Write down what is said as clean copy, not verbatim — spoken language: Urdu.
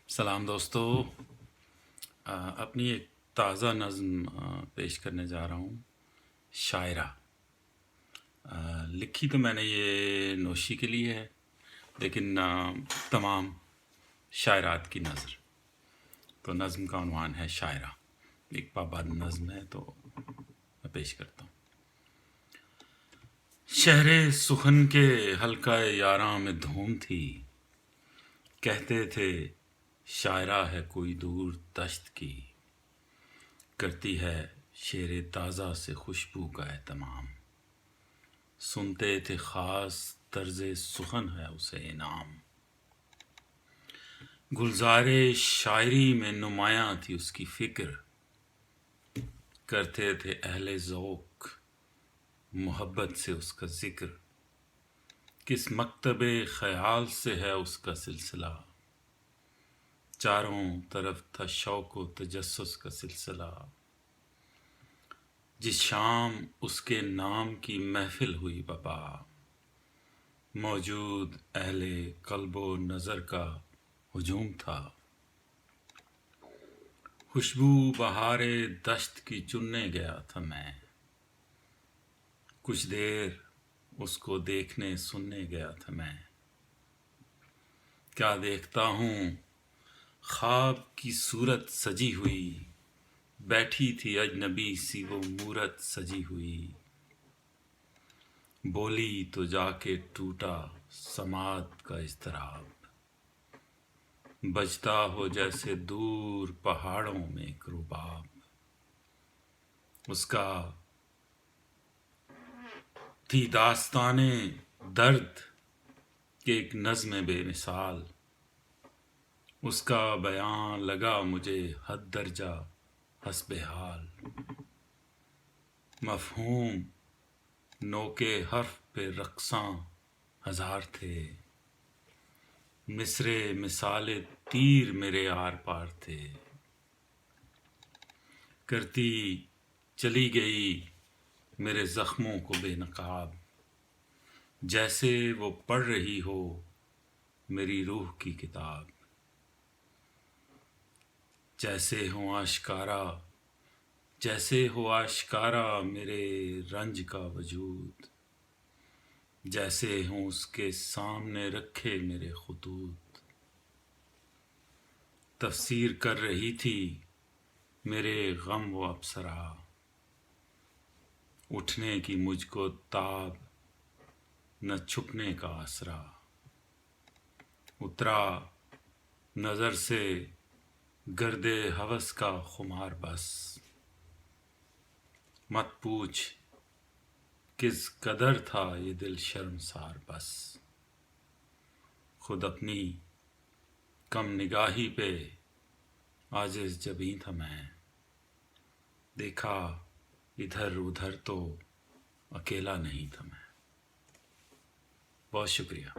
سلام دوستو، اپنی ایک تازہ نظم پیش کرنے جا رہا ہوں۔ شاعرہ لکھی تو میں نے یہ نوشی کے لیے ہے، لیکن تمام شاعرات کی نظر۔ تو نظم کا عنوان ہے شاعرہ، ایک پابند نظم ہے تو میں پیش کرتا ہوں۔ شہر سخن کے حلقہ یاراں میں دھوم تھی، کہتے تھے شاعرہ ہے کوئی دور دشت کی، کرتی ہے شعر تازہ سے خوشبو کا اہتمام، سنتے تھے خاص طرز سخن ہے اسے انعام، گلزار شاعری میں نمایاں تھی اس کی فکر، کرتے تھے اہل ذوق محبت سے اس کا ذکر، کس مکتب خیال سے ہے اس کا سلسلہ، چاروں طرف تھا شوق و تجسس کا سلسلہ، جس شام اس کے نام کی محفل ہوئی بپا، موجود اہل قلب و نظر کا ہجوم تھا، خوشبو بہار دشت کی چننے گیا تھا میں، کچھ دیر اس کو دیکھنے سننے گیا تھا میں، کیا دیکھتا ہوں خواب کی صورت سجی ہوئی، بیٹھی تھی اجنبی سی وہ مورت سجی ہوئی، بولی تو جا کے ٹوٹا سماعت کا اضطراب، بجتا ہو جیسے دور پہاڑوں میں ایک رباب، اس کا تھی داستان درد کہ ایک نظم بے مثال، اس کا بیان لگا مجھے حد درجہ حسب حال، مفہوم نو کے حرف پہ رقصاں ہزار تھے، مصرے مثال تیر میرے آر پار تھے، کرتی چلی گئی میرے زخموں کو بے نقاب، جیسے وہ پڑھ رہی ہو میری روح کی کتاب، جیسے ہو آشکارا میرے رنج کا وجود، جیسے ہوں اس کے سامنے رکھے میرے خطوط، تفسیر کر رہی تھی میرے غم و ابصرا، اٹھنے کی مجھ کو تاب نہ چھپنے کا آسرا، اترا نظر سے گرد ہوس کا خمار بس، مت پوچھ کس قدر تھا یہ دل شرمسار بس، خود اپنی کم نگاہی پہ عاجز جبیں تھا میں، دیکھا ادھر ادھر تو اکیلا نہیں تھا میں۔ بہت شکریہ۔